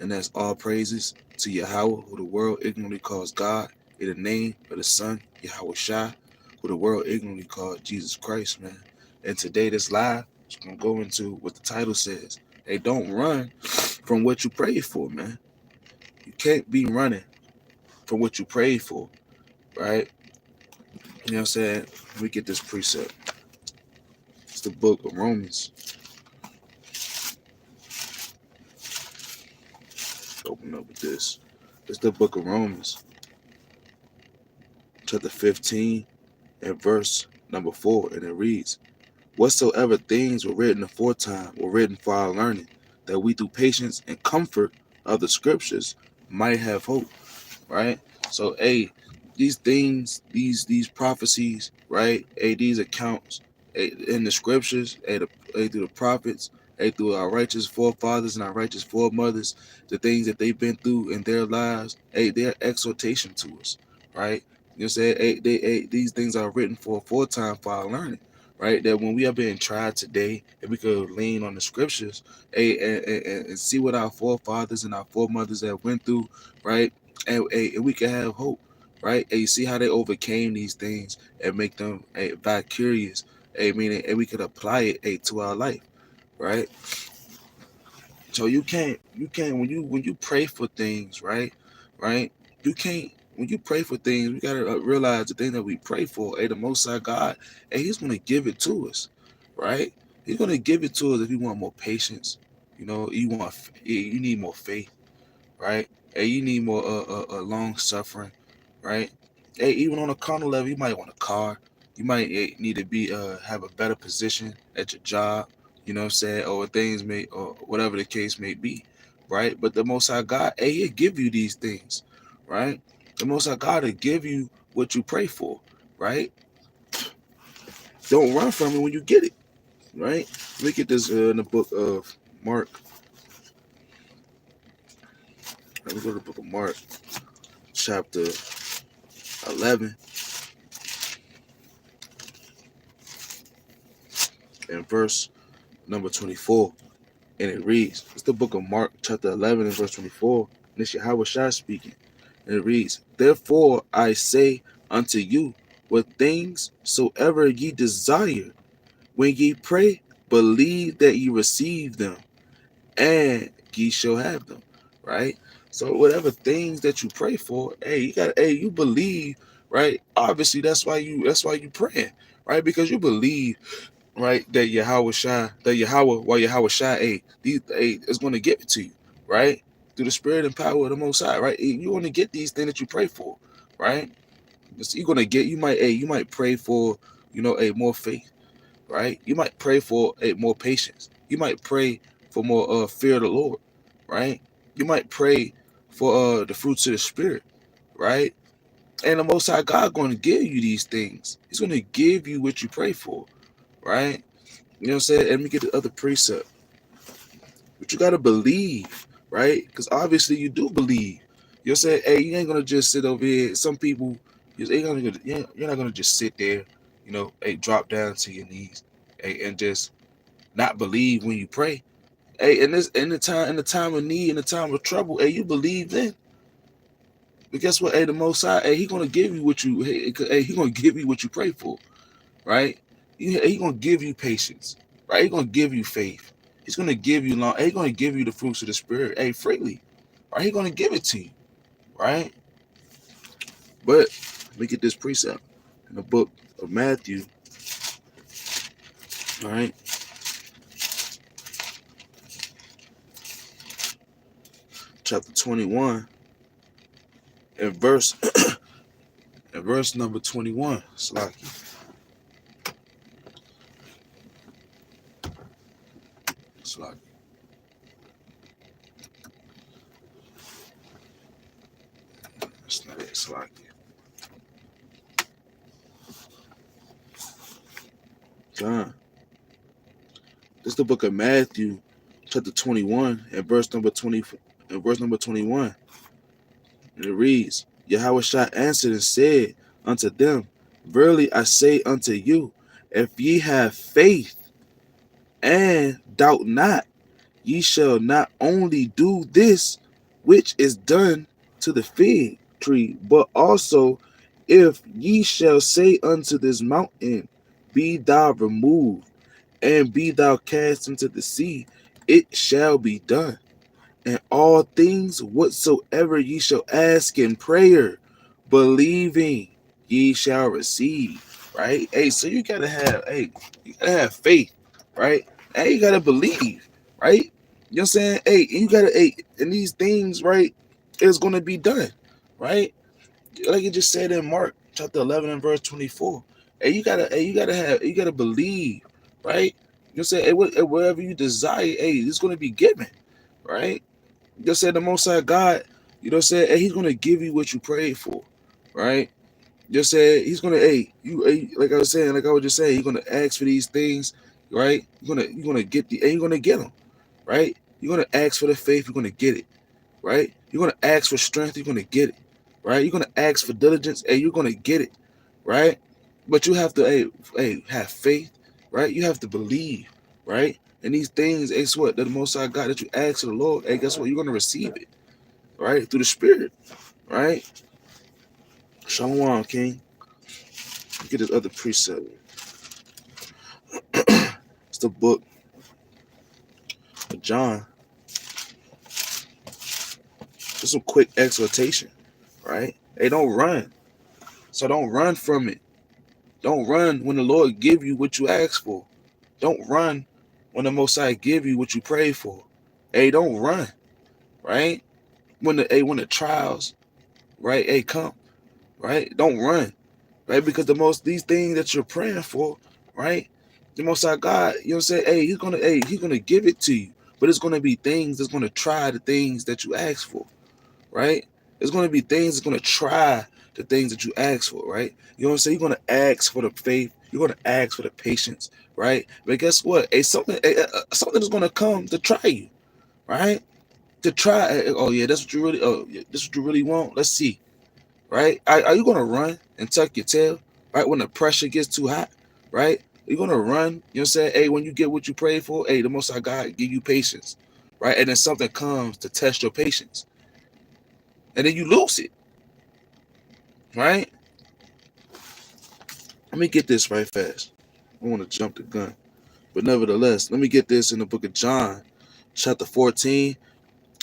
and that's all praises to Yahweh, who the world ignorantly calls God, in the name of the Son, Yahweh Shai, who the world ignorantly calls Jesus Christ, man. And today, this live is going to go into what the title says. Hey, don't run from what you prayed for, man. You can't be running from what you prayed for, right? You know what I'm saying? Let me get this precept. It's the book of Romans. Open up with this. It's the book of Romans, chapter 15 and verse number 4. And it reads, whatsoever things were written aforetime were written for our learning, that we through patience and comfort of the scriptures might have hope. Right? So, these things, these prophecies, right? These accounts, in the scriptures, through the prophets, through our righteous forefathers and our righteous foremothers, the things that they've been through in their lives, they're exhortation to us, right? You know what I'm saying? These things are written for aforetime for our learning, right? That when we are being tried today, if we could lean on the scriptures, and see what our forefathers and our foremothers have went through, right? And we can have hope, right? And you see how they overcame these things and make them vicarious. Meaning, and we could apply it to our life, right? So you can't when you pray for things, right? You can't when you pray for things. We gotta realize the thing that we pray for. The Most High God, He's gonna give it to us, right? He's gonna give it to us if you want more patience. You need more faith, right? You need more long suffering, right? Even on a carnal level, you might want a car. You might need to be have a better position at your job. You know what I'm saying, or things may, or whatever the case may be, right? But the Most High God, He'll give you these things, right? The Most High God will give you what you pray for, right? Don't run from it when you get it, right? Let me get this in the book of Mark. Let me go to the book of Mark, chapter 11 and verse number 24. And it reads, it's the book of Mark, chapter 11 and verse 24. And it's Yahweh Shai speaking. And it reads, therefore I say unto you, what things soever ye desire, when ye pray, believe that ye receive them, and ye shall have them. Right? So whatever things that you pray for, you believe, right? Obviously that's why you praying, right? Because you believe, right, that Yahweh Shai, is going to give it to you, right, through the spirit and power of the Most High, right? You're going to get these things that you pray for, right? You're going to get, you might pray for, a more faith, right? You might pray for a more patience. You might pray for more fear of the Lord, right? You might pray for the fruits of the Spirit, right? And the Most High God going to give you these things. He's going to give you what you pray for, right? You know what I'm saying? And let me get the other precept. But you got to believe, right? Because obviously you do believe. You're saying, you ain't going to just sit over here. Some people, you're not going to just sit there, drop down to your knees, and just not believe when you pray. In the time of need, in the time of trouble, you believe then. But guess what? The Most High, He gonna give you what you, He gonna give you what you pray for, right? He gonna give you patience, right? He gonna give you faith. He's gonna give you long. He's gonna give you the fruits of the Spirit, freely, right? He's gonna give it to you, right? But let me get this precept in the book of Matthew, all right, chapter 21, and verse and verse number 21. Slacky. That's not it. Slacky. John. This is the book of Matthew, chapter 21, and verse number 20, and verse number 21. And it reads, Yahweh Shai answered and said unto them, verily I say unto you, if ye have faith and doubt not, ye shall not only do this, which is done to the fig tree, but also if ye shall say unto this mountain, be thou removed, and be thou cast into the sea, it shall be done. And all things whatsoever ye shall ask in prayer, believing, ye shall receive. Right? Hey, so you gotta have faith, right? And you gotta believe, right? You know what I'm saying? Hey, you gotta, and these things, right, is gonna be done, right? Like you just said in Mark chapter 11 and verse 24. You gotta believe, right? You know what I'm saying? Whatever you desire, hey, it's gonna be given, right? You know, said the Most High God, you know, said, hey, He's gonna give you what you prayed for, right? Just said He's gonna, like I was saying, like I was just saying, He's gonna ask for these things, right? You're gonna get and you're gonna get them, right? You're gonna ask for the faith, you're gonna get it, right? You're gonna ask for strength, you're gonna get it, right? You're gonna ask for diligence, and you're gonna get it, right? But you have to, have faith, right? You have to believe, right? And these things, guess what? The Most High God that you ask of the Lord, hey, guess what? You're gonna receive it, right? Through the Spirit, right? Shalom, King. Get this other precept. It's the book of John. Just some quick exhortation, right? Hey, don't run. So don't run from it. Don't run when the Lord give you what you ask for. Don't run when the Most High give you what you pray for. Hey, don't run, right? When the trials, right? Hey, come, right? Don't run, right? Because these things that you're praying for, right? The Most High God, you know what I'm saying? He's gonna give it to you, but it's gonna be things that's gonna try the things that you ask for, right? It's gonna be things that's gonna try the things that you ask for, right? You know what I'm saying? You're gonna ask for the faith, you're gonna ask for the patience, right? But guess what? Something is gonna come to try you, right? To try. Oh yeah, that's what you really. Oh, yeah, this what you really want. Let's see, right? Are you gonna run and tuck your tail, right? When the pressure gets too hot, right? You're gonna run. You know what I'm saying? Hey, when you get what you pray for, hey, the Most High God give you patience, right? And then something comes to test your patience, and then you lose it, right? Let me get this right fast. I want to jump the gun, but nevertheless, let me get this in the book of John, chapter 14,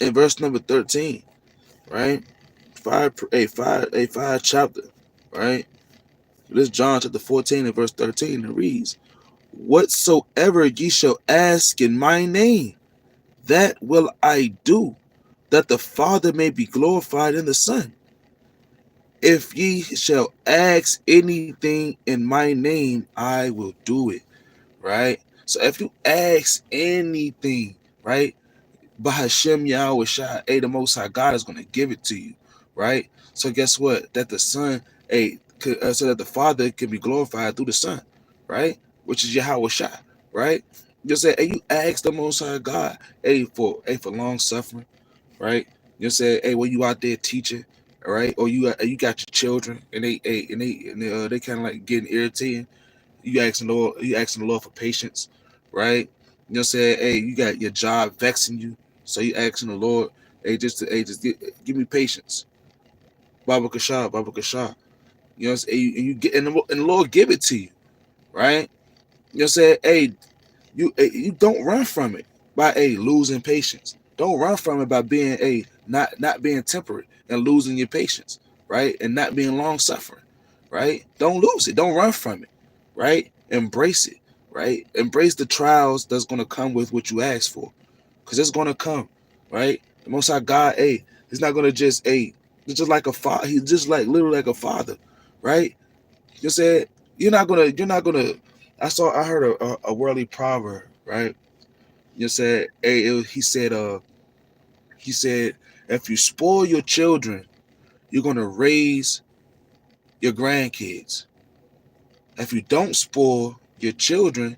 and verse number 13, right? Five chapter, right? This is John chapter 14 and verse 13. It reads, whatsoever ye shall ask in my name, that will I do, that the Father may be glorified in the Son. If ye shall ask anything in my name, I will do it. Right? So if you ask anything, right, by Hashem Yahweh Shai, hey, the Most High God is going to give it to you, right? So guess what? That the Son, so that the Father can be glorified through the Son, right? Which is Yahweh Shai, right? Just say, hey, you ask the Most High God, for long suffering, right? You say, hey, when you out there teaching, all right, or you got your children and they kind of like getting irritating. You asking the Lord for patience, right? You know, say, hey, you got your job vexing you, so you asking the Lord, hey, give me patience, Baba Kasha, Baba Kasha. You know, you get and the Lord give it to you, right? You know, say, hey, you don't run from it by losing patience. Don't run from it by being not being temperate and losing your patience, right? And not being long suffering, right? Don't lose it. Don't run from it, right? Embrace it, right? Embrace the trials that's gonna come with what you ask for, because it's gonna come, right? The Most High God, He's not gonna He's just like a father. He's just like literally like a father, right? You said you're not gonna. I heard a worldly proverb, right? You said, he said, if you spoil your children, you're gonna raise your grandkids. If you don't spoil your children,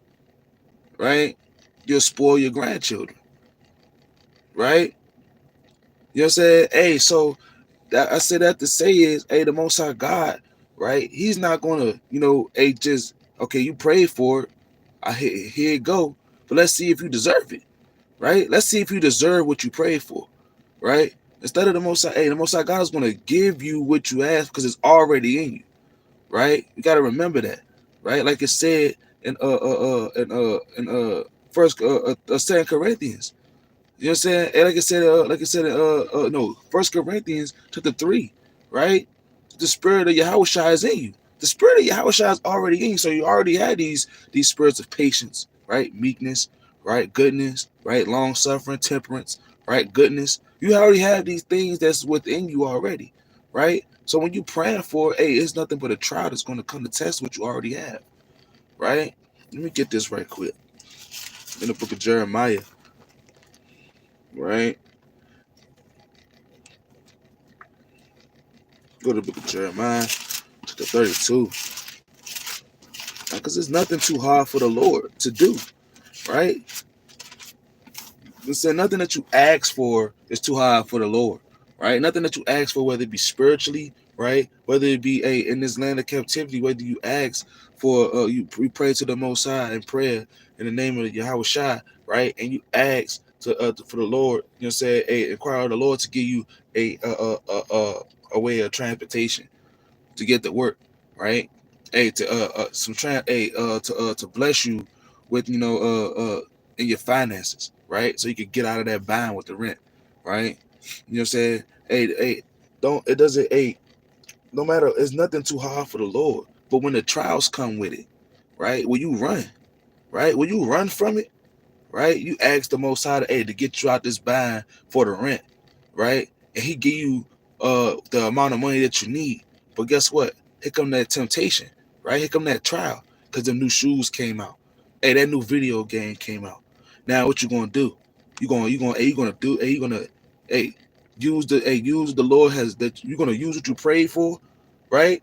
right, you'll spoil your grandchildren, right? You know what I'm saying? So I said that to say is, the Most High God, right? He's not gonna, just okay. You prayed for it. Here it go. But let's see if you deserve it, right? Let's see if you deserve what you prayed for, right? Instead of the Most High, hey, the Most High God is going to give you what you ask because it's already in you, right? You got to remember that, right? Like it said in first 2 Corinthians. You know what I'm saying? And like I said, no, First Corinthians chapter 3, right? The spirit of Yahushua is in you. The spirit of Yahushua is already in you. So you already had these spirits of patience, right? Meekness, right? Goodness, right? Long suffering, temperance, right? Goodness. You already have these things that's within you already, right? So when you praying for, hey, it's nothing but a trial that's going to come to test what you already have, right? Let me get this right quick. In the book of Jeremiah, right? Go to the book of Jeremiah, chapter 32. Because there's nothing too hard for the Lord to do, right? It's nothing that you ask for is too hard for the Lord, right? Nothing that you ask for, whether it be spiritually, right? Whether it be in this land of captivity, whether you ask for, you pray to the Most High in prayer in the name of Yahweh Shai, right? And you ask for the Lord, you know, say, hey, inquire of the Lord to give you a way of transportation to get to work, right? Hey, to to bless you with, you know, in your finances, right? So you can get out of that bind with the rent, right? You know what I'm saying? Hey, don't it doesn't hey, no matter, it's nothing too hard for the Lord. But when the trials come with it, right? Will you run? Right? Will you run from it? Right? You ask the Most High to get you out this bind for the rent, right? And He give you the amount of money that you need. But guess what? Here come that temptation, right? Here come that trial, because the new shoes came out. Hey, that new video game came out. Now what you gonna do? You gonna hey use the Lord has that you're gonna use what you prayed for, right?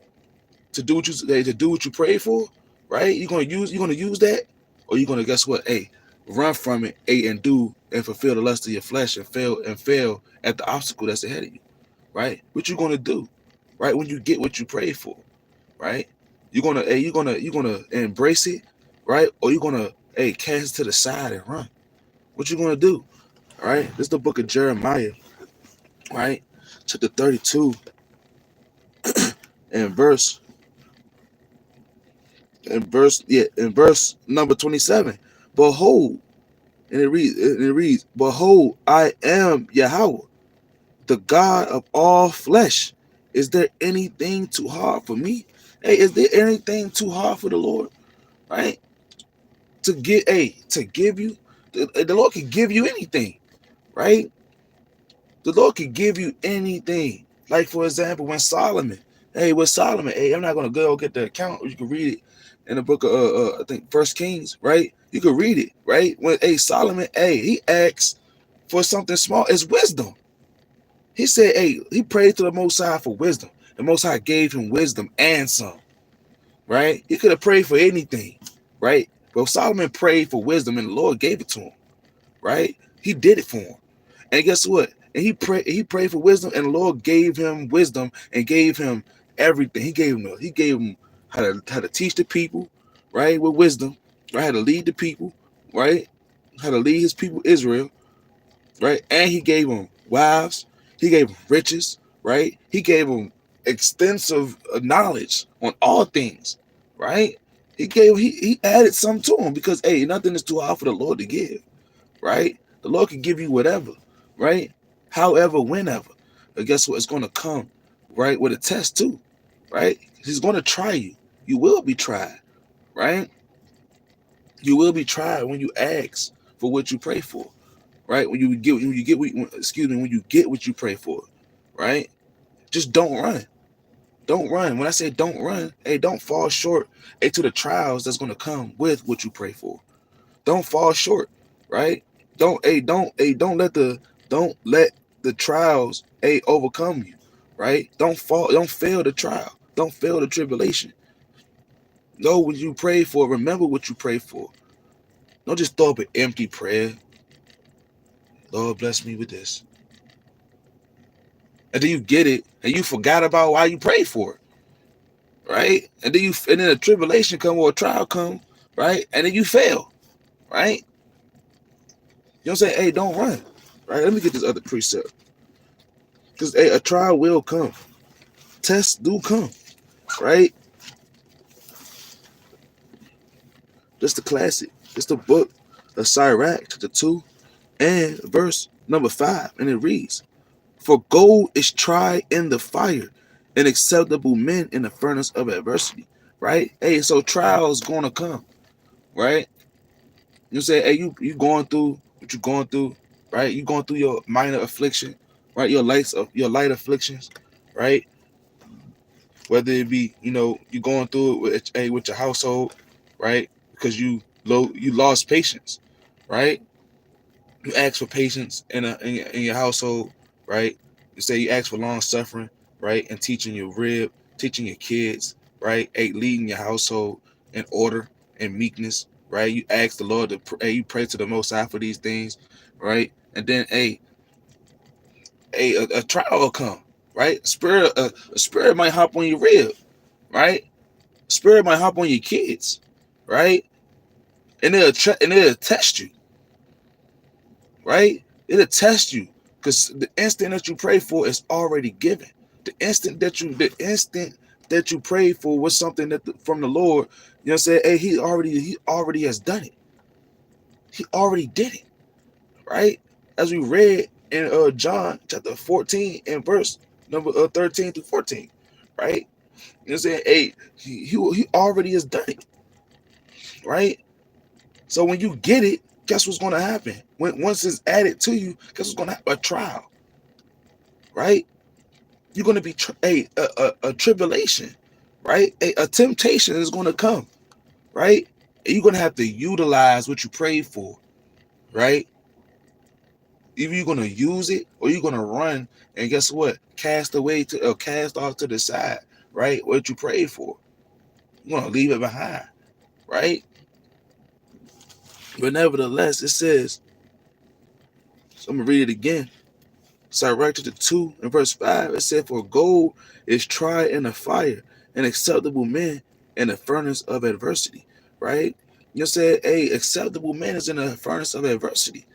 To do what you prayed for, right? You're gonna use that, or you're gonna, guess what? Hey, run from it, and fulfill the lust of your flesh and fail at the obstacle that's ahead of you, right? What you gonna do, right? When you get what you prayed for, right? You're gonna embrace it, right? Or you're gonna cast it to the side and run. What you gonna do? All right? This is the book of Jeremiah, right? Chapter 32 and verse number 27. Behold, and it reads, behold, I am Yahweh, the God of all flesh. Is there anything too hard for me? Hey, is there anything too hard for the Lord? Right? To give you, the Lord can give you anything, right? The Lord can give you anything. Like, for example, when Solomon, I'm not gonna go get the account. You can read it in the book of I think First Kings, right? You can read it, right? When Solomon, he asked for something small, it's wisdom. He said, he prayed to the Most High for wisdom. The Most High gave him wisdom and some, right? He could have prayed for anything, right? But Solomon prayed for wisdom and the Lord gave it to him, right? He did it for him. And guess what? And he prayed for wisdom, and the Lord gave him wisdom and gave him everything. He gave him how to teach the people, right? With wisdom, right? How to lead the people, right? How to lead his people Israel, right? And he gave him wives, he gave him riches, right? He gave him extensive knowledge on all things, right? He added some to him, because nothing is too hard for the Lord to give, right? The Lord can give you whatever, right? However, whenever. But guess what? It's going to come, right, with a test too, right? He's going to try you. You will be tried, right? You will be tried when you ask for what you pray for, right? When you get when you get what you pray for, right? Just don't run. Don't run. When I say don't run, don't fall short, to the trials that's going to come with what you pray for. Don't fall short, right? Don't let the trials overcome you, right? Don't fail the trial. Don't fail the tribulation. Know what you pray for. Remember what you pray for. Don't just throw up an empty prayer. Lord, bless me with this. And then you get it and you forgot about why you prayed for it, right? And then a tribulation come or a trial come, right? And then you fail, right? You know what I'm saying? Don't run, right? Let me get this other precept. Because a trial will come. Tests do come, right? Just the classic. It's the book of Sirach, chapter 2, and verse number 5. And it reads, "For gold is tried in the fire, and acceptable men in the furnace of adversity." Right? Hey, so trials gonna come, right? You say, hey, you going through what you going through, right? You going through your minor affliction, right? Your light afflictions, right? Whether it be, you going through it with your household, right? Because you lost patience, right? You ask for patience in your household, right? You say you ask for long suffering, right? And teaching your rib, teaching your kids, right? Hey, leading your household in order and meekness, right? You ask the Lord to pray, you pray to the Most High for these things, right? And then, a trial will come, right? A spirit might hop on your rib, right? Spirit might hop on your kids, right? And it'll test you, right? It'll test you because the instant that you pray for is already given. The instant that you pray for was something from the Lord. You know what I'm saying? Hey, he already has done it. He already did it, right? As we read in John chapter 14 and verse number 13 to 14, right? You know what I'm saying? Hey, he already has done it, right? So when you get it, guess what's going to happen? Once it's added to you, guess what's going to happen? A trial, right? You're going to be a tribulation, right? A temptation is going to come, right? And you're going to have to utilize what you prayed for, right? Either you're going to use it or you're going to run and guess what? Cast off to the side, right? What you prayed for. You're going to leave it behind, right? But nevertheless, it says, so I'm going to read it again. Sirach chapter 2 and verse 5, it said, "For gold is tried in the fire, and acceptable men in the furnace of adversity." Right? You said, hey, acceptable man is in the furnace of adversity,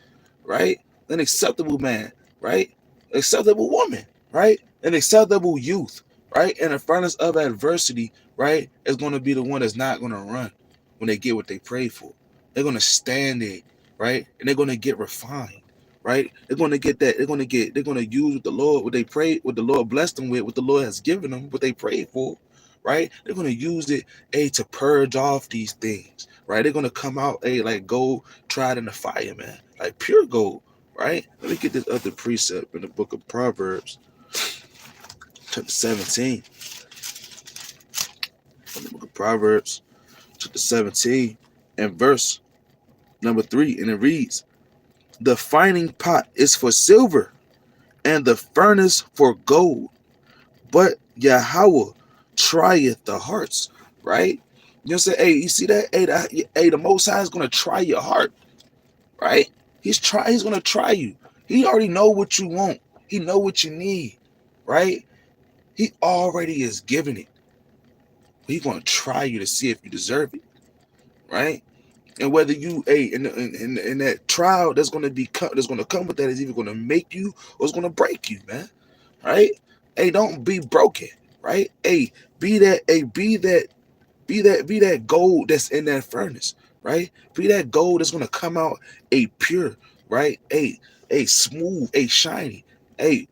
right? An acceptable man, right? Acceptable woman, right? An acceptable youth, right? In the furnace of adversity, right, is going to be the one that's not going to run when they get what they pray for. They're going to stand there, right? And they're going to get refined, right? They're going to get that. They're going to use what the Lord, what they pray, what the Lord blessed them with, what the Lord has given them, what they prayed for, right? They're going to use it, to purge off these things, right? They're going to come out, like gold tried in the fire, man, like pure gold, right? Let me get this other precept in the book of Proverbs, chapter 17. In the book of Proverbs, chapter 17, and verse number 3, and it reads, "The fining pot is for silver, and the furnace for gold, but Yahweh trieth the hearts." Right? You know what I'm saying? Hey, you see that? The Most High is gonna try your heart, right? He's gonna try you. He already know what you want. He know what you need, right? He already is giving it. He's gonna try you to see if you deserve it, right? And whether you, in that trial that's gonna come with that is either gonna make you or it's gonna break you, man. Right? Hey, don't be broken, right? Hey, be that, be that gold that's in that furnace, right? Be that gold that's gonna come out pure, right? A smooth, shiny, a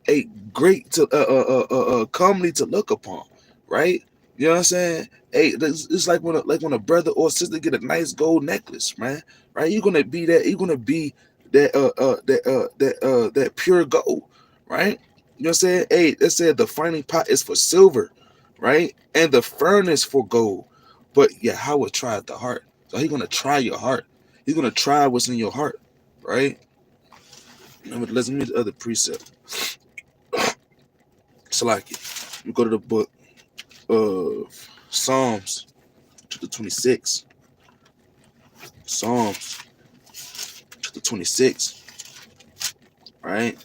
great to comely to look upon, right? You know what I'm saying? Hey, it's like when a brother or sister get a nice gold necklace, man. Right? You're gonna be that. You're gonna be that pure gold, right? You know what I'm saying? Hey, it said the fining pot is for silver, right? And the furnace for gold. But Yahweh tried the heart. So he's gonna try your heart. He's gonna try what's in your heart, right? Let's read the other precept. Salaki. We go to the book of Psalms, chapter 26. Psalms, chapter 26. Right?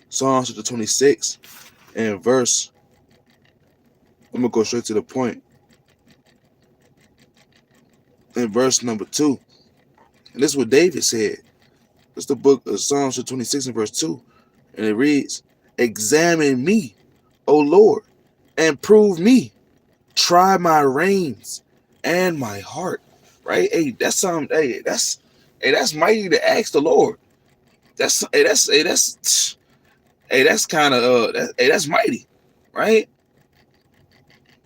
Psalms chapter 26 and verse. I'm gonna go straight to the point. In verse number 2. And this is what David said. It's the book of Psalms 26 and verse 2. And it reads, examine me, O Lord, and prove me. Try my reins and my heart. Right? That's mighty to ask the Lord. That's kind of that's mighty, right?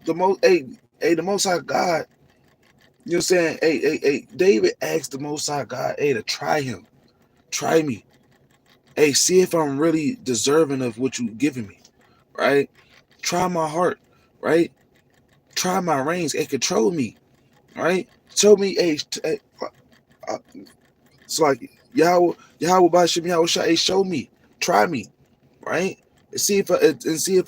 The Most High God. You know what I'm saying? David asked the Most High God, to try him, try me. See if I'm really deserving of what you've given me, right? Try my heart, right? Try my reins and control me, right? Show me, it's like Yahweh Bashim Yahweh Shai, show me, try me, right? And see if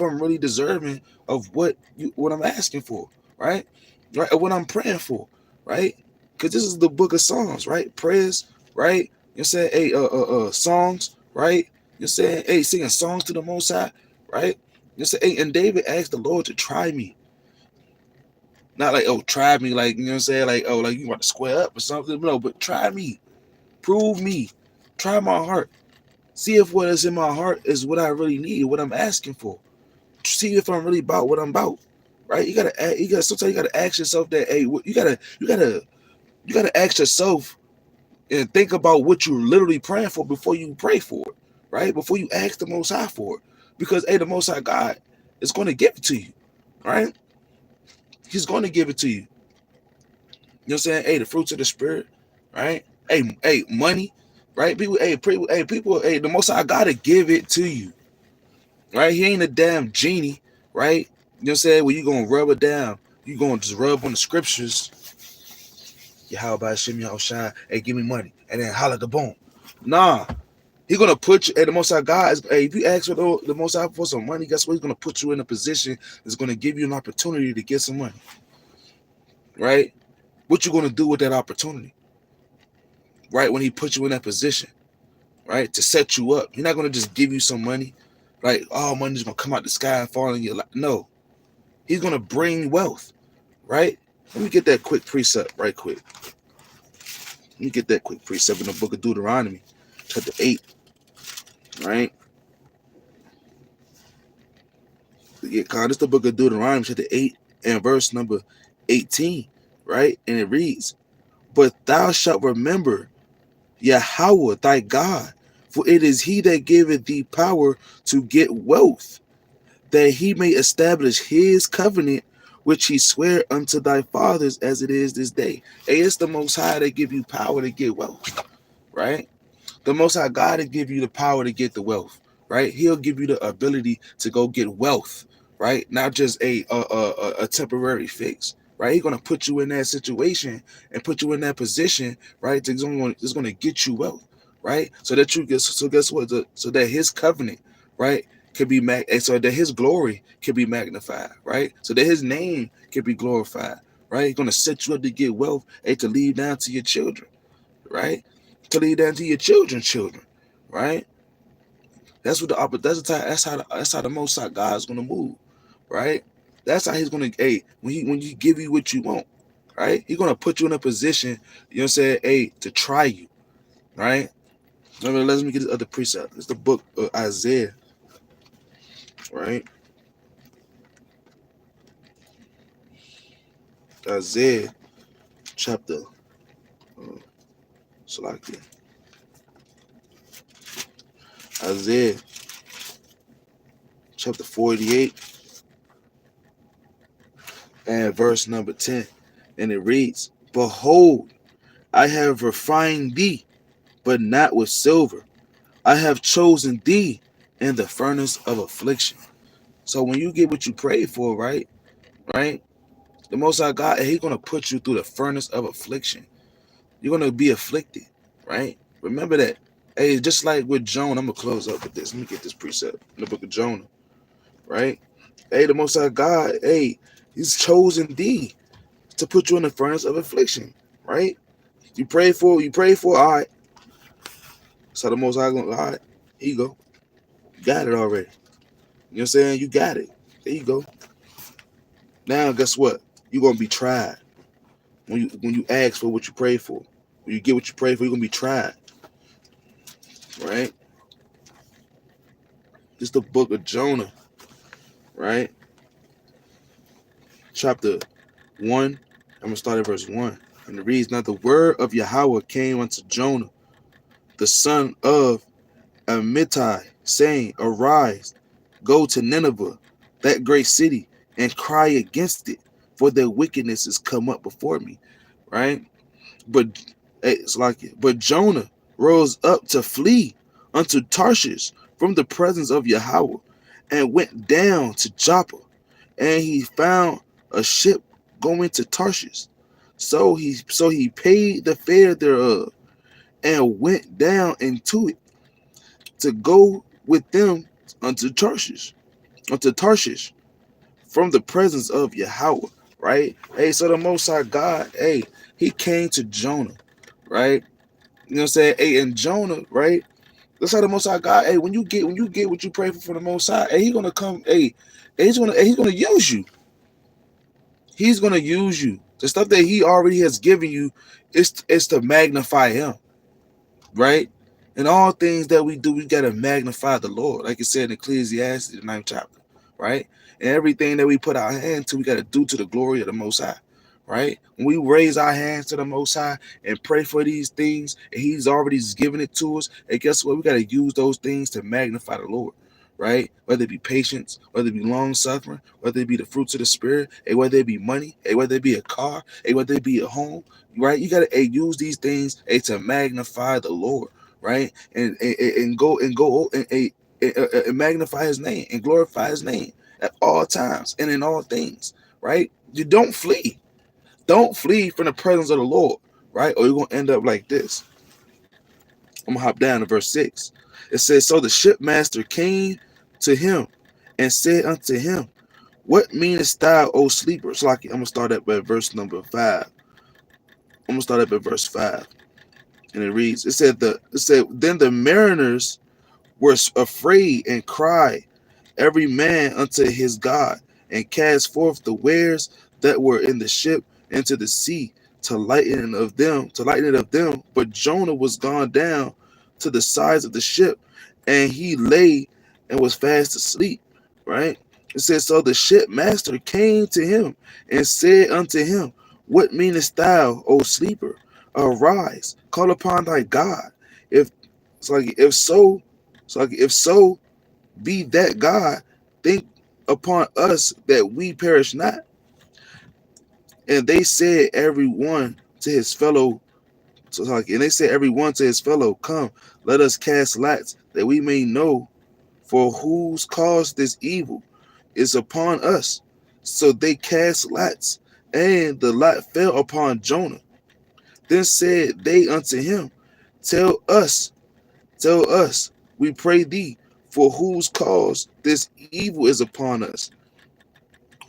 I'm really deserving of what I'm asking for, right? Right, what I'm praying for, right? Because this is the book of Psalms, right? Prayers, right? You're saying, songs, right? You're saying, singing songs to the Most High, right? You say, and David asked the Lord to try me, not like, try me, like, you know what I'm saying, like, like you want to square up or something, no, but try me, prove me, try my heart. See if what is in my heart is what I really need, what I'm asking for. See if I'm really about what I'm about, right? Sometimes you gotta ask yourself that. Hey, you gotta ask yourself and think about what you're literally praying for before you pray for it, right? Before you ask the Most High for it, because the Most High God is going to give it to you, right? He's going to give it to you. You know what I'm saying? The fruits of the Spirit, right? Money, right? People, the Most High God to give it to you, right? He ain't a damn genie, right? You know what I'm saying? Well, you gonna rub it down. You gonna just rub on the scriptures. How about Shem Yahweh Shai? Hey, give me money. And then holla the boom. Nah. He's gonna put you at the Most High God. If you ask for the Most High for some money, guess what? He's gonna put you in a position that's gonna give you an opportunity to get some money. Right? What you gonna do with that opportunity? Right? When he puts you in that position, right? To set you up. He's not gonna just give you some money. Like, money's gonna come out the sky and fall in your lap. No. He's gonna bring wealth. Right? Let me get that quick precept right quick. Let me get that quick precept in the book of Deuteronomy, chapter 8. Right? Yeah, this is the book of Deuteronomy, chapter 8 and verse number 18. Right? And it reads, but thou shalt remember Yahweh thy God, for it is he that giveth thee power to get wealth, that he may establish his covenant, which he sware unto thy fathers as it is this day. It's the Most High that give you power to get wealth, right? The Most High God to give you the power to get the wealth, right? He'll give you the ability to go get wealth, right? Not just a temporary fix, right? He's gonna put you in that situation and put you in that position, right? It's gonna get you wealth, right? So that you get. So guess what? So that His covenant, right, can be so that His glory can be magnified, right? So that His name can be glorified, right? He's gonna set you up to get wealth and to leave down to your children, right? To lead down to your children's children, right? That's what that's how the Most High God is gonna move, right? That's how He's gonna when He give you what you want, right? He's gonna put you in a position, you know what I'm saying, to try you, right? Let me get this other precept. It's the book of Isaiah, right? Isaiah chapter Salakia. Isaiah chapter 48 and verse number 10. And it reads, behold, I have refined thee, but not with silver. I have chosen thee in the furnace of affliction. So when you get what you prayed for, right? The Most High God, He's gonna put you through the furnace of affliction. You're gonna be afflicted, right? Remember that. Just like with Jonah, I'm gonna close up with this. Let me get this precept in the book of Jonah, right? The Most High God, He's chosen thee to put you in the furnace of affliction, right? You pray for, all right. So the Most High gonna, all right, here you go. You got it already. You know what I'm saying? You got it. There you go. Now guess what? You're gonna be tried. When you ask for what you pray for. When you get what you pray for, you're gonna be tried. right? It's the book of Jonah, right? Chapter 1. I'm going to start at verse 1. And it reads, Now the word of Yahweh came unto Jonah, the son of Amittai, saying, Arise, go to Nineveh, that great city, and cry against it, for their wickedness is come up before me. Right? But it's like it. But Jonah rose up to flee unto Tarshish from the presence of Yahweh, and went down to Joppa, and he found a ship going to Tarshish. So he paid the fare thereof, and went down into it to go with them unto Tarshish, from the presence of Yahweh. Right? Hey, so the Most High God, hey, he came to Jonah, right? You know what I'm saying? Hey, and Jonah, right? That's how the Most High God, hey, when you get what you pray for from the Most High, hey, he's gonna come, he's gonna use you. He's gonna use you. The stuff that he already has given you is to magnify him, right? In all things that we do, we gotta magnify the Lord, like it said in Ecclesiastes, the 9th chapter, right? And everything that we put our hand to, we gotta do to the glory of the Most High, right? When we raise our hands to the Most High and pray for these things, and He's already given it to us, and guess what? We gotta use those things to magnify the Lord, right? Whether it be patience, whether it be long suffering, whether it be the fruits of the Spirit, whether it be money, whether it be a car, whether it be a home, right? You gotta use these things to magnify the Lord, right? And go and magnify His name and glorify His name at all times and in all things, right? You don't flee. Don't flee from the presence of the Lord, right? Or you're gonna end up like this. I'm gonna hop down to verse 6. It says, So the shipmaster came to him and said unto him, What meanest thou, O sleeper? So I'm gonna start up at verse number 5. I'm gonna start up at verse 5. And it reads, Then the mariners were afraid and cried, every man unto his God, and cast forth the wares that were in the ship into the sea to lighten it of them. But Jonah was gone down to the sides of the ship, and he lay and was fast asleep. Right? It says, So the shipmaster came to him and said unto him, What meanest thou, O sleeper? Arise, call upon thy God. If if so be that God think upon us that we perish not. And they said every one to his fellow, Come, let us cast lots, that we may know for whose cause this evil is upon us. So they cast lots, and the lot fell upon Jonah. Then said they unto him, Tell us, we pray thee, for whose cause this evil is upon us.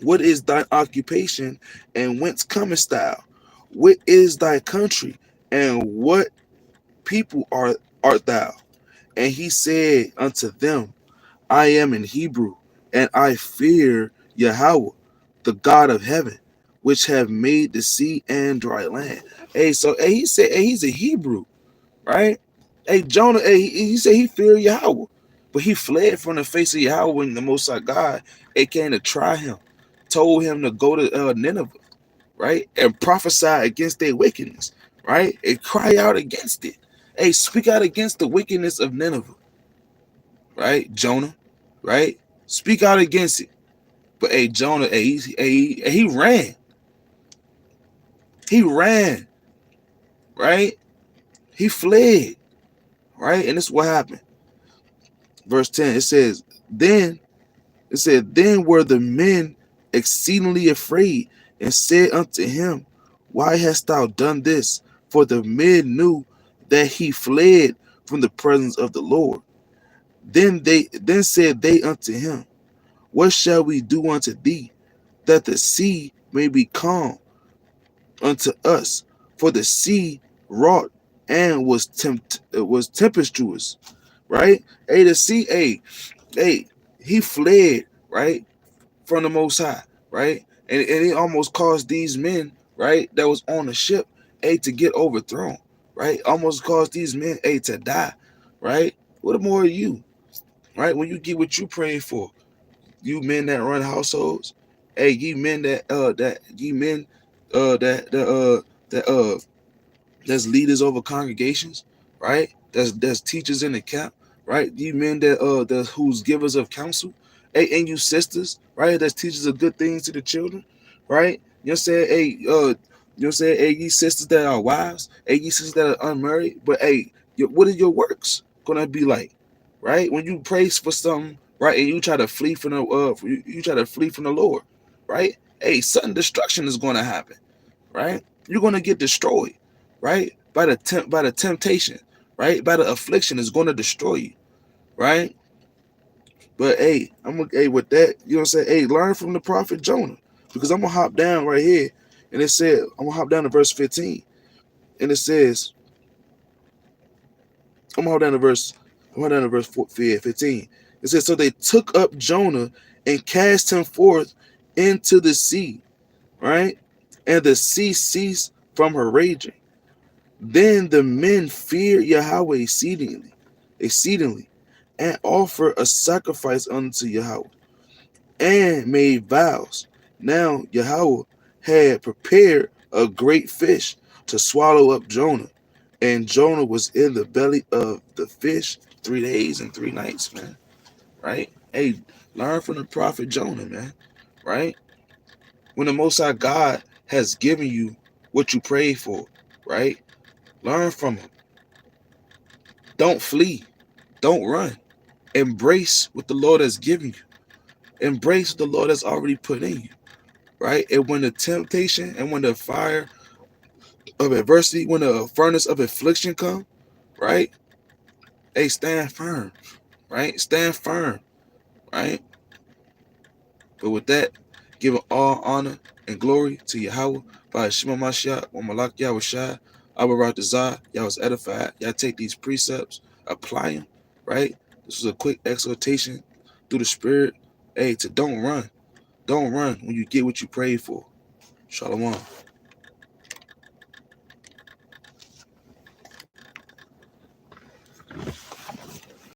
What is thy occupation, and whence comest thou? What is thy country, and what people art thou? And he said unto them, I am an Hebrew, and I fear Yahweh, the God of heaven, which have made the sea and dry land. He said, he's a Hebrew, right? Jonah, he said he feared Yahweh, but he fled from the face of Yahweh when the Most High God, came to try him, told him to go to Nineveh, right, and prophesy against their wickedness, right, and cry out against it. Speak out against the wickedness of Nineveh, right, Jonah, right? Speak out against it. But Jonah, he ran. He ran, right? He fled, right? And this is what happened. Verse 10, then were the men exceedingly afraid, and said unto him, Why hast thou done this? For the men knew that he fled from the presence of the Lord. Then said they unto him, What shall we do unto thee, that the sea may be calm unto us? For the sea wrought and was tempestuous. Right? The sea, he fled, right, from the Most High, right? And it almost caused these men, right, that was on the ship, to get overthrown, right? Almost caused these men, to die, right? What more are you, right? When you get what you pray for, you men that run households, hey, ye men that that's leaders over congregations, right? That's teachers in the camp, right? You men that who's givers of counsel, hey, and you sisters, right? That's teachers of good things to the children, right? You know what I'm saying? Hey, you know what I'm saying? Hey, ye sisters that are wives, hey, ye sisters that are unmarried, but hey, what are your works gonna be like, right? When you praise for something, right, and you try to flee from the you try to flee from the Lord, right? Hey, sudden destruction is gonna happen, right? You're gonna get destroyed, right? By the temptation, right? By the affliction is gonna destroy you, right? But hey, I'm gonna hey with that, you know what I'm saying? Hey, learn from the prophet Jonah. Because I'm gonna hop down right here, and it said, I'm gonna hop down to verse 15. And it says, I'm gonna hop down to verse, I'm gonna down to verse 15. It says, so they took up Jonah and cast him forth into the sea, right? And the sea ceased from her raging. Then the men feared Yahweh exceedingly, and offered a sacrifice unto Yahweh, and made vows. Now Yahweh had prepared a great fish to swallow up Jonah, and Jonah was in the belly of the fish 3 days and 3 nights, man. Right? Hey, learn from the prophet Jonah, man. Right? When the Most High God has given you what you prayed for, right? Learn from him. Don't flee. Don't run. Embrace what the Lord has given you. Embrace what the Lord has already put in you. Right? And when the temptation and when the fire of adversity, when the furnace of affliction come, right? Hey, stand firm. Right? Stand firm. Right? But with that, give all honor and glory to Yahweh by Shema Mashiach, or Malak Yahweh Shai, Abba Ratazah, Yah was edified. Y'all take these precepts, apply them, right? This was a quick exhortation through the Spirit. Hey, to don't run. Don't run when you get what you prayed for. Shalom.